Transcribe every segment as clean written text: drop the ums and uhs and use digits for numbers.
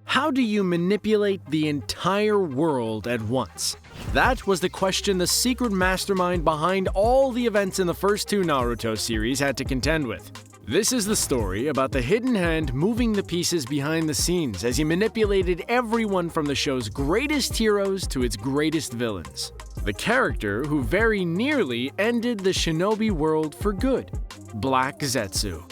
How do you manipulate the entire world at once? That was the question the secret mastermind behind all the events in the first two Naruto series had to contend with. This is the story about the hidden hand moving the pieces behind the scenes as he manipulated everyone from the show's greatest heroes to its greatest villains. The character who very nearly ended the Shinobi world for good, Black Zetsu.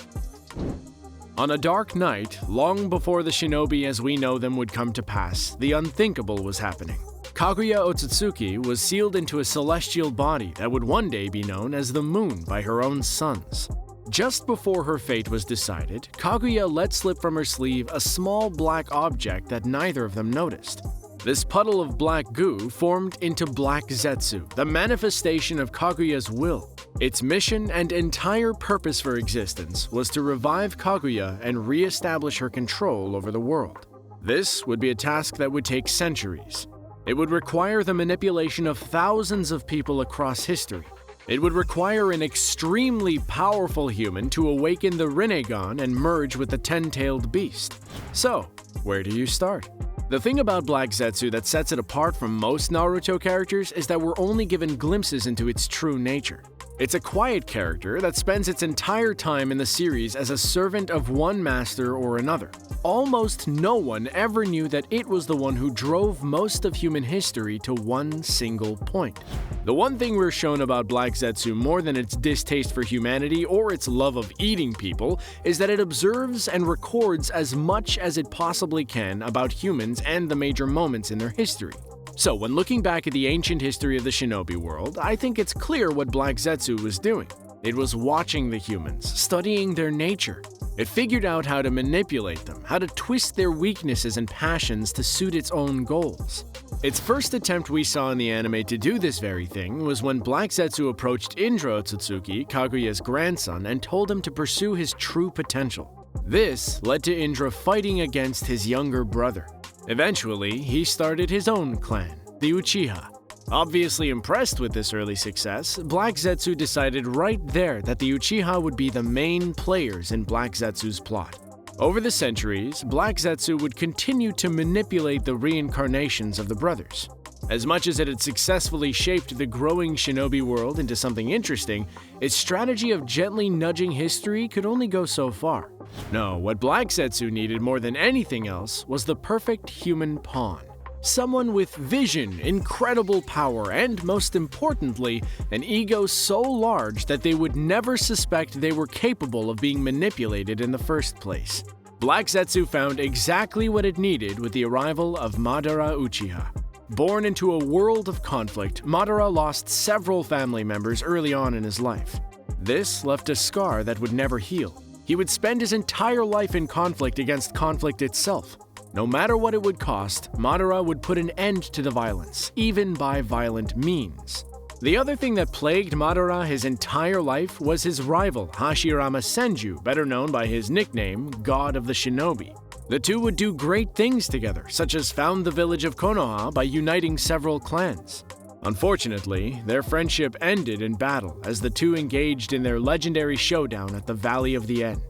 On a dark night, long before the Shinobi as we know them would come to pass, the unthinkable was happening. Kaguya Otsutsuki was sealed into a celestial body that would one day be known as the Moon by her own sons. Just before her fate was decided, Kaguya let slip from her sleeve a small black object that neither of them noticed. This puddle of black goo formed into Black Zetsu, the manifestation of Kaguya's will. Its mission and entire purpose for existence was to revive Kaguya and re-establish her control over the world. This would be a task that would take centuries. It would require the manipulation of thousands of people across history. It would require an extremely powerful human to awaken the Rinnegan and merge with the ten-tailed beast. So, where do you start? The thing about Black Zetsu that sets it apart from most Naruto characters is that we're only given glimpses into its true nature. It's a quiet character that spends its entire time in the series as a servant of one master or another. Almost no one ever knew that it was the one who drove most of human history to one single point. The one thing we're shown about Black Zetsu more than its distaste for humanity or its love of eating people is that it observes and records as much as it possibly can about humans and the major moments in their history. So when looking back at the ancient history of the Shinobi world, I think it's clear what Black Zetsu was doing. It was watching the humans, studying their nature. It figured out how to manipulate them, how to twist their weaknesses and passions to suit its own goals. Its first attempt we saw in the anime to do this very thing was when Black Zetsu approached Indra Otsutsuki, Kaguya's grandson, and told him to pursue his true potential. This led to Indra fighting against his younger brother. Eventually, he started his own clan, the Uchiha. Obviously impressed with this early success, Black Zetsu decided right there that the Uchiha would be the main players in Black Zetsu's plot. Over the centuries, Black Zetsu would continue to manipulate the reincarnations of the brothers. As much as it had successfully shaped the growing Shinobi world into something interesting, its strategy of gently nudging history could only go so far. No, what Black Zetsu needed more than anything else was the perfect human pawn. Someone with vision, incredible power, and most importantly, an ego so large that they would never suspect they were capable of being manipulated in the first place. Black Zetsu found exactly what it needed with the arrival of Madara Uchiha. Born into a world of conflict, Madara lost several family members early on in his life. This left a scar that would never heal. He would spend his entire life in conflict against conflict itself. No matter what it would cost, Madara would put an end to the violence, even by violent means. The other thing that plagued Madara his entire life was his rival, Hashirama Senju, better known by his nickname, God of the Shinobi. The two would do great things together, such as found the village of Konoha by uniting several clans. Unfortunately, their friendship ended in battle as the two engaged in their legendary showdown at the Valley of the End.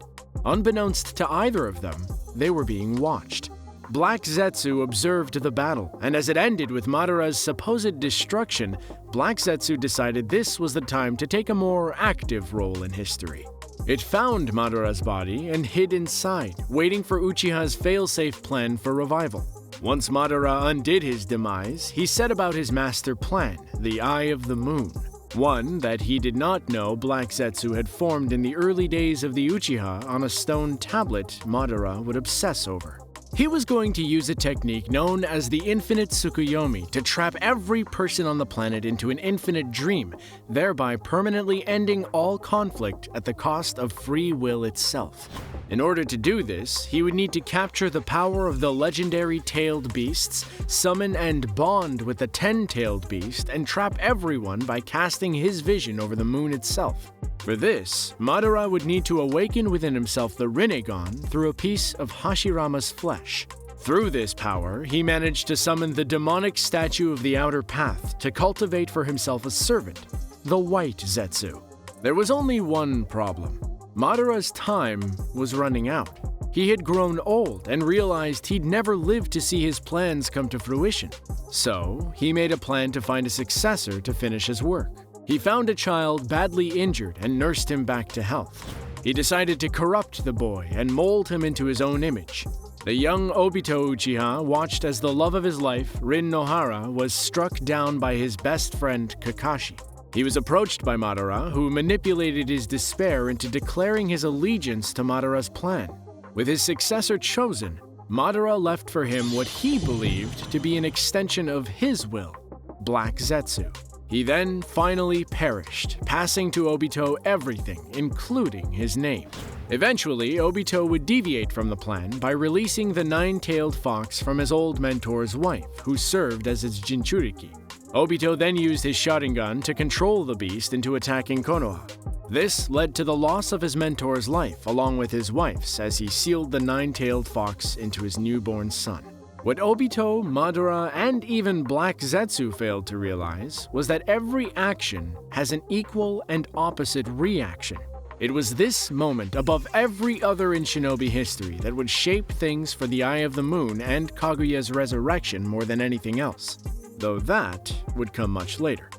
Unbeknownst to either of them, they were being watched. Black Zetsu observed the battle, and as it ended with Madara's supposed destruction, Black Zetsu decided this was the time to take a more active role in history. It found Madara's body and hid inside, waiting for Uchiha's failsafe plan for revival. Once Madara undid his demise, he set about his master plan, the Eye of the Moon. One that he did not know Black Zetsu had formed in the early days of the Uchiha on a stone tablet Madara would obsess over. He was going to use a technique known as the Infinite Tsukuyomi to trap every person on the planet into an infinite dream, thereby permanently ending all conflict at the cost of free will itself. In order to do this, he would need to capture the power of the legendary tailed beasts, summon and bond with the ten-tailed beast, and trap everyone by casting his vision over the moon itself. For this, Madara would need to awaken within himself the Rinnegan through a piece of Hashirama's flesh. Through this power, he managed to summon the demonic statue of the Outer Path to cultivate for himself a servant, the White Zetsu. There was only one problem. Madara's time was running out. He had grown old and realized he'd never live to see his plans come to fruition. So, he made a plan to find a successor to finish his work. He found a child badly injured and nursed him back to health. He decided to corrupt the boy and mold him into his own image. The young Obito Uchiha watched as the love of his life, Rin Nohara, was struck down by his best friend Kakashi. He was approached by Madara, who manipulated his despair into declaring his allegiance to Madara's plan. With his successor chosen, Madara left for him what he believed to be an extension of his will, Black Zetsu. He then finally perished, passing to Obito everything, including his name. Eventually, Obito would deviate from the plan by releasing the nine-tailed fox from his old mentor's wife, who served as its Jinchuriki. Obito then used his Sharingan to control the beast into attacking Konoha. This led to the loss of his mentor's life along with his wife's as he sealed the nine-tailed fox into his newborn son. What Obito, Madara, and even Black Zetsu failed to realize was that every action has an equal and opposite reaction. It was this moment above every other in Shinobi history that would shape things for the Eye of the Moon and Kaguya's resurrection more than anything else, though that would come much later.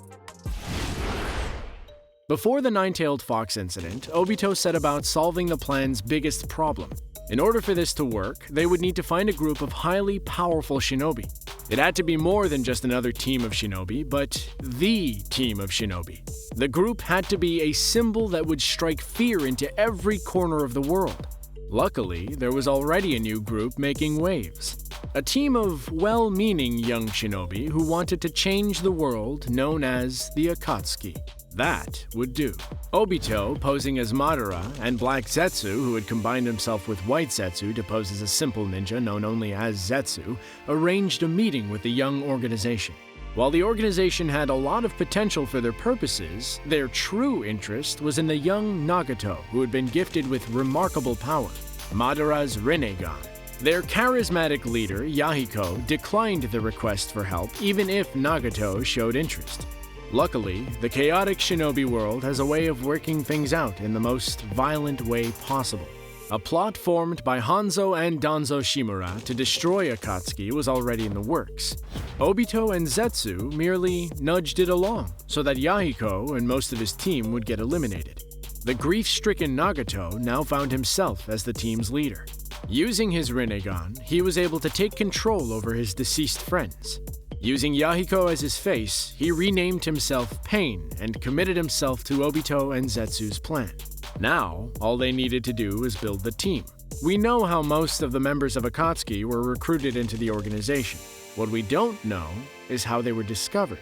Before the nine-tailed fox incident, Obito set about solving the plan's biggest problem. In order for this to work, they would need to find a group of highly powerful shinobi. It had to be more than just another team of shinobi, but the team of shinobi. The group had to be a symbol that would strike fear into every corner of the world. Luckily, there was already a new group making waves. A team of well-meaning young shinobi who wanted to change the world, known as the Akatsuki. That would do. Obito, posing as Madara, and Black Zetsu, who had combined himself with White Zetsu to pose as a simple ninja known only as Zetsu, arranged a meeting with the young organization. While the organization had a lot of potential for their purposes, their true interest was in the young Nagato, who had been gifted with remarkable power, Madara's Rinnegan. Their charismatic leader, Yahiko, declined the request for help even if Nagato showed interest. Luckily, the chaotic shinobi world has a way of working things out in the most violent way possible. A plot formed by Hanzo and Danzo Shimura to destroy Akatsuki was already in the works. Obito and Zetsu merely nudged it along so that Yahiko and most of his team would get eliminated. The grief-stricken Nagato now found himself as the team's leader. Using his Rinnegan, he was able to take control over his deceased friends. Using Yahiko as his face, he renamed himself Pain and committed himself to Obito and Zetsu's plan. Now, all they needed to do was build the team. We know how most of the members of Akatsuki were recruited into the organization. What we don't know is how they were discovered.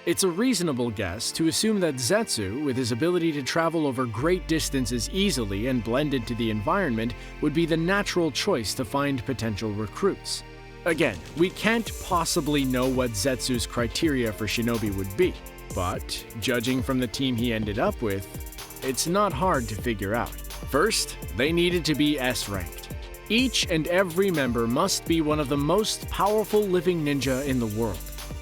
It's a reasonable guess to assume that Zetsu, with his ability to travel over great distances easily and blend into the environment, would be the natural choice to find potential recruits. Again, we can't possibly know what Zetsu's criteria for shinobi would be, but judging from the team he ended up with, it's not hard to figure out. First, they needed to be S-ranked. Each and every member must be one of the most powerful living ninja in the world.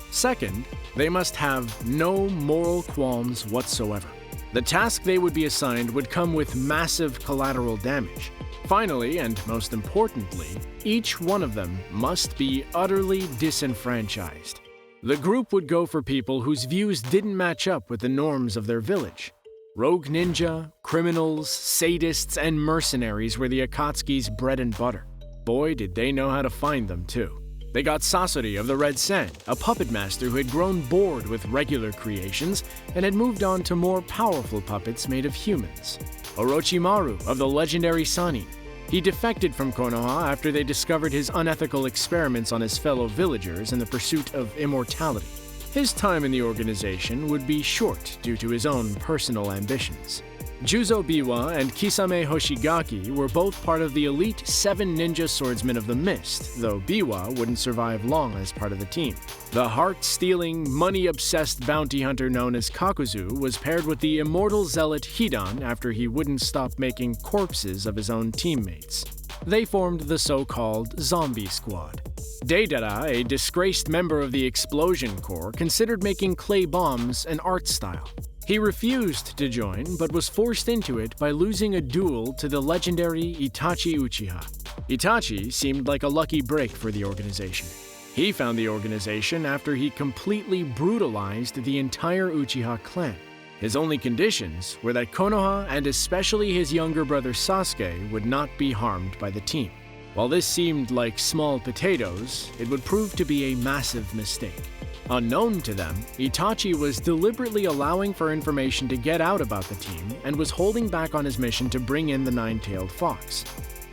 Second, they must have no moral qualms whatsoever. The task they would be assigned would come with massive collateral damage. Finally, and most importantly, each one of them must be utterly disenfranchised. The group would go for people whose views didn't match up with the norms of their village. Rogue ninja, criminals, sadists, and mercenaries were the Akatsuki's bread and butter. Boy, did they know how to find them, too. They got Sasori of the Red Sand, a puppet master who had grown bored with regular creations and had moved on to more powerful puppets made of humans. Orochimaru of the legendary Sanin. He defected from Konoha after they discovered his unethical experiments on his fellow villagers in the pursuit of immortality. His time in the organization would be short due to his own personal ambitions. Juzo Biwa and Kisame Hoshigaki were both part of the elite 7 ninja swordsmen of the Mist, though Biwa wouldn't survive long as part of the team. The heart-stealing, money-obsessed bounty hunter known as Kakuzu was paired with the immortal zealot Hidan after he wouldn't stop making corpses of his own teammates. They formed the so-called Zombie Squad. Deidara, a disgraced member of the Explosion Corps, considered making clay bombs an art style. He refused to join, but was forced into it by losing a duel to the legendary Itachi Uchiha. Itachi seemed like a lucky break for the organization. He found the organization after he completely brutalized the entire Uchiha clan. His only conditions were that Konoha and especially his younger brother Sasuke would not be harmed by the team. While this seemed like small potatoes, it would prove to be a massive mistake. Unknown to them, Itachi was deliberately allowing for information to get out about the team and was holding back on his mission to bring in the nine-tailed fox.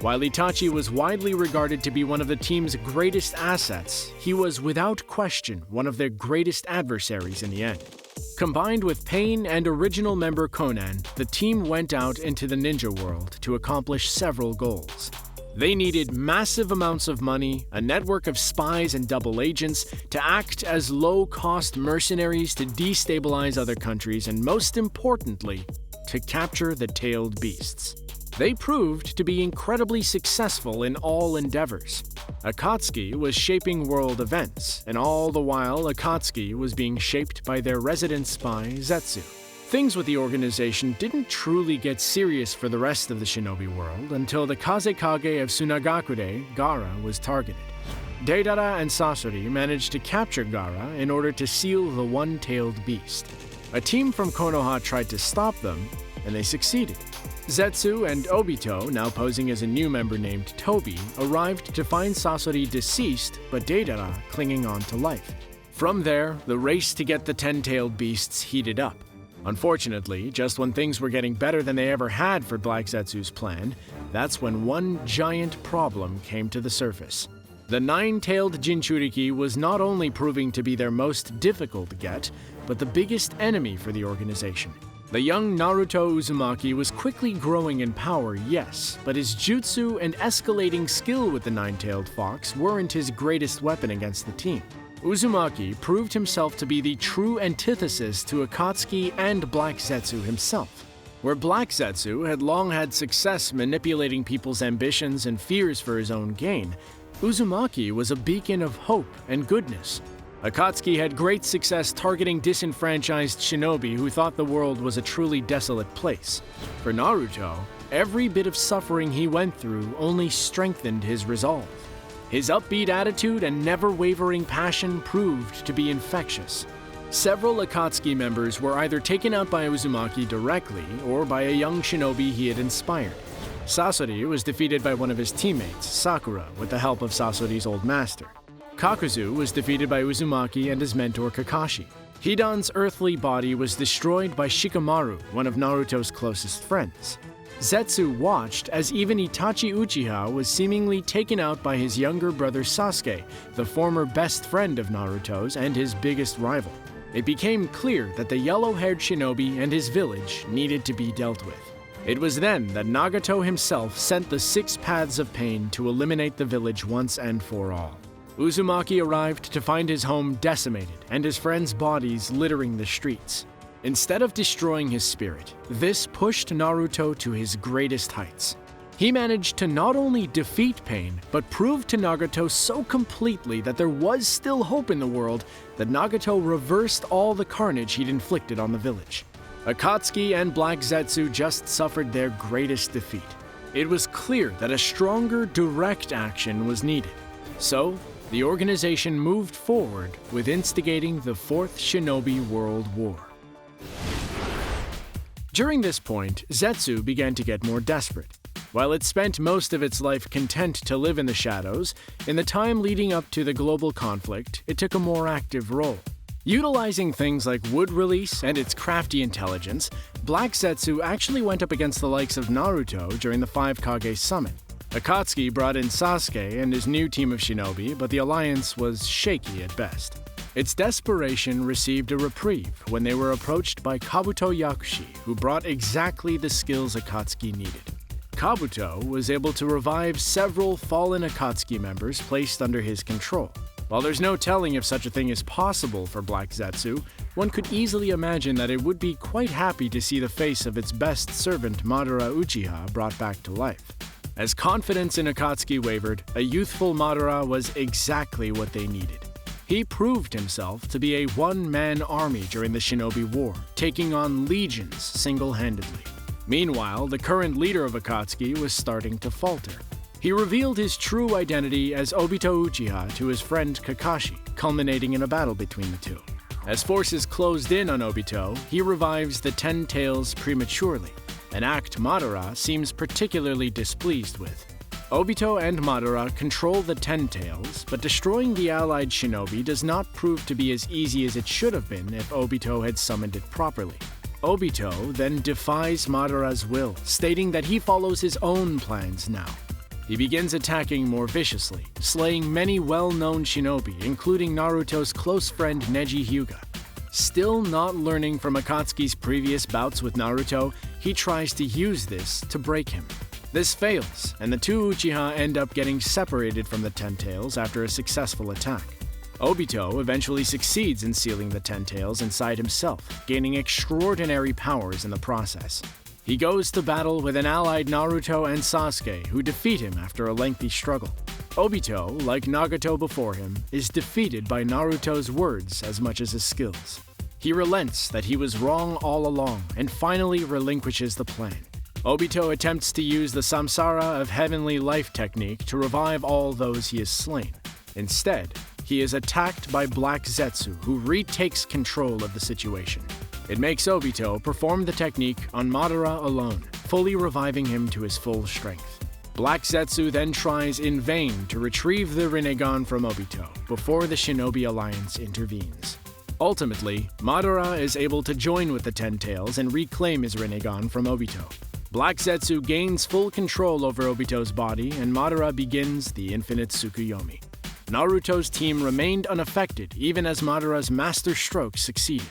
While Itachi was widely regarded to be one of the team's greatest assets, he was without question one of their greatest adversaries in the end. Combined with Pain and original member Conan, the team went out into the ninja world to accomplish several goals. They needed massive amounts of money, a network of spies and double agents to act as low-cost mercenaries to destabilize other countries, and most importantly, to capture the tailed beasts. They proved to be incredibly successful in all endeavors. Akatsuki was shaping world events, and all the while Akatsuki was being shaped by their resident spy, Zetsu. Things with the organization didn't truly get serious for the rest of the shinobi world until the Kazekage of Tsunagakure, Gaara, was targeted. Deidara and Sasori managed to capture Gaara in order to seal the one-tailed beast. A team from Konoha tried to stop them, and they succeeded. Zetsu and Obito, now posing as a new member named Tobi, arrived to find Sasori deceased but Deidara clinging on to life. From there, the race to get the 10-tailed beasts heated up. Unfortunately, just when things were getting better than they ever had for Black Zetsu's plan, that's when one giant problem came to the surface. The nine-tailed Jinchuriki was not only proving to be their most difficult get, but the biggest enemy for the organization. The young Naruto Uzumaki was quickly growing in power, yes, but his jutsu and escalating skill with the nine-tailed fox weren't his greatest weapon against the team. Uzumaki proved himself to be the true antithesis to Akatsuki and Black Zetsu himself. Where Black Zetsu had long had success manipulating people's ambitions and fears for his own gain, Uzumaki was a beacon of hope and goodness. Akatsuki had great success targeting disenfranchised shinobi who thought the world was a truly desolate place. For Naruto, every bit of suffering he went through only strengthened his resolve. His upbeat attitude and never-wavering passion proved to be infectious. Several Akatsuki members were either taken out by Uzumaki directly or by a young shinobi he had inspired. Sasori was defeated by one of his teammates, Sakura, with the help of Sasori's old master. Kakuzu was defeated by Uzumaki and his mentor Kakashi. Hidan's earthly body was destroyed by Shikamaru, one of Naruto's closest friends. Zetsu watched as even Itachi Uchiha was seemingly taken out by his younger brother Sasuke, the former best friend of Naruto's and his biggest rival. It became clear that the yellow-haired shinobi and his village needed to be dealt with. It was then that Nagato himself sent the 6 Paths of Pain to eliminate the village once and for all. Uzumaki arrived to find his home decimated and his friends' bodies littering the streets. Instead of destroying his spirit, this pushed Naruto to his greatest heights. He managed to not only defeat Pain, but prove to Nagato so completely that there was still hope in the world that Nagato reversed all the carnage he'd inflicted on the village. Akatsuki and Black Zetsu just suffered their greatest defeat. It was clear that a stronger, direct action was needed. So, the organization moved forward with instigating the 4th Shinobi World War. During this point, Zetsu began to get more desperate. While it spent most of its life content to live in the shadows, in the time leading up to the global conflict, it took a more active role. Utilizing things like wood release and its crafty intelligence, Black Zetsu actually went up against the likes of Naruto during the 5 Kage Summit. Akatsuki brought in Sasuke and his new team of shinobi, but the alliance was shaky at best. Its desperation received a reprieve when they were approached by Kabuto Yakushi, who brought exactly the skills Akatsuki needed. Kabuto was able to revive several fallen Akatsuki members placed under his control. While there's no telling if such a thing is possible for Black Zetsu, one could easily imagine that it would be quite happy to see the face of its best servant Madara Uchiha brought back to life. As confidence in Akatsuki wavered, a youthful Madara was exactly what they needed. He proved himself to be a one-man army during the Shinobi War, taking on legions single-handedly. Meanwhile, the current leader of Akatsuki was starting to falter. He revealed his true identity as Obito Uchiha to his friend Kakashi, culminating in a battle between the two. As forces closed in on Obito, he revives the Ten Tails prematurely, an act Madara seems particularly displeased with. Obito and Madara control the Ten Tails, but destroying the allied shinobi does not prove to be as easy as it should have been if Obito had summoned it properly. Obito then defies Madara's will, stating that he follows his own plans now. He begins attacking more viciously, slaying many well-known shinobi, including Naruto's close friend Neji Hyuga. Still not learning from Akatsuki's previous bouts with Naruto, he tries to use this to break him. This fails, and the two Uchiha end up getting separated from the Ten Tails after a successful attack. Obito eventually succeeds in sealing the Ten Tails inside himself, gaining extraordinary powers in the process. He goes to battle with an allied Naruto and Sasuke, who defeat him after a lengthy struggle. Obito, like Nagato before him, is defeated by Naruto's words as much as his skills. He relents that he was wrong all along and finally relinquishes the plan. Obito attempts to use the Samsara of Heavenly Life technique to revive all those he has slain. Instead, he is attacked by Black Zetsu, who retakes control of the situation. It makes Obito perform the technique on Madara alone, fully reviving him to his full strength. Black Zetsu then tries in vain to retrieve the Rinnegan from Obito before the Shinobi Alliance intervenes. Ultimately, Madara is able to join with the Ten Tails and reclaim his Rinnegan from Obito. Black Zetsu gains full control over Obito's body, and Madara begins the infinite Tsukuyomi. Naruto's team remained unaffected even as Madara's master stroke succeeded.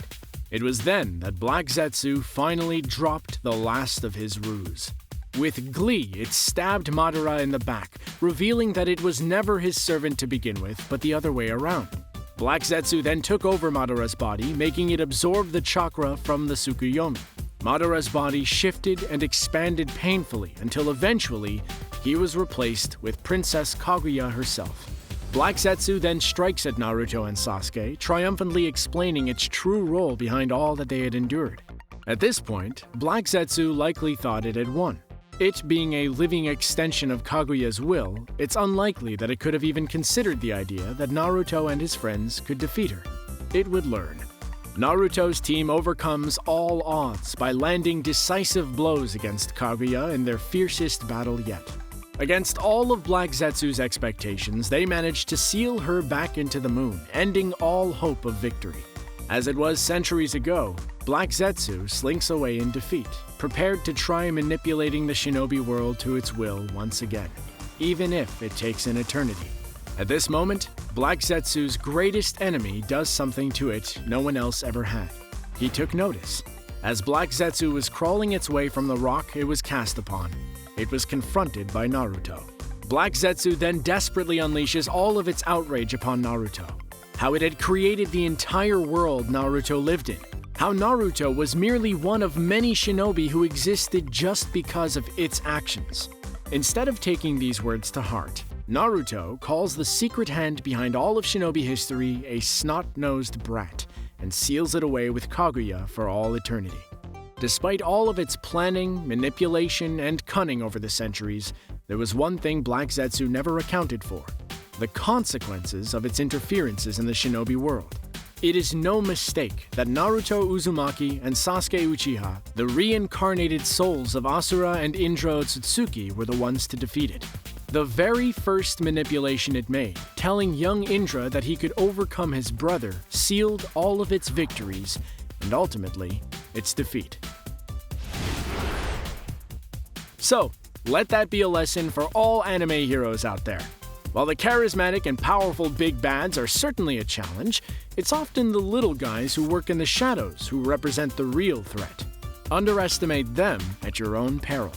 It was then that Black Zetsu finally dropped the last of his ruse. With glee, it stabbed Madara in the back, revealing that it was never his servant to begin with, but the other way around. Black Zetsu then took over Madara's body, making it absorb the chakra from the Tsukuyomi. Madara's body shifted and expanded painfully until eventually he was replaced with Princess Kaguya herself. Black Zetsu then strikes at Naruto and Sasuke, triumphantly explaining its true role behind all that they had endured. At this point, Black Zetsu likely thought it had won. It being a living extension of Kaguya's will, it's unlikely that it could have even considered the idea that Naruto and his friends could defeat her. It would learn. Naruto's team overcomes all odds by landing decisive blows against Kaguya in their fiercest battle yet. Against all of Black Zetsu's expectations, they managed to seal her back into the moon, ending all hope of victory. As it was centuries ago, Black Zetsu slinks away in defeat, prepared to try manipulating the shinobi world to its will once again, even if it takes an eternity. At this moment, Black Zetsu's greatest enemy does something to it no one else ever had. He took notice. As Black Zetsu was crawling its way from the rock it was cast upon, it was confronted by Naruto. Black Zetsu then desperately unleashes all of its outrage upon Naruto. How it had created the entire world Naruto lived in. How Naruto was merely one of many shinobi who existed just because of its actions. Instead of taking these words to heart, Naruto calls the secret hand behind all of shinobi history a snot-nosed brat and seals it away with Kaguya for all eternity. Despite all of its planning, manipulation, and cunning over the centuries, there was one thing Black Zetsu never accounted for: the consequences of its interferences in the shinobi world. It is no mistake that Naruto Uzumaki and Sasuke Uchiha, the reincarnated souls of Asura and Indra Otsutsuki, were the ones to defeat it. The very first manipulation it made, telling young Indra that he could overcome his brother, sealed all of its victories, and ultimately, its defeat. So, let that be a lesson for all anime heroes out there. While the charismatic and powerful big bads are certainly a challenge, it's often the little guys who work in the shadows who represent the real threat. Underestimate them at your own peril.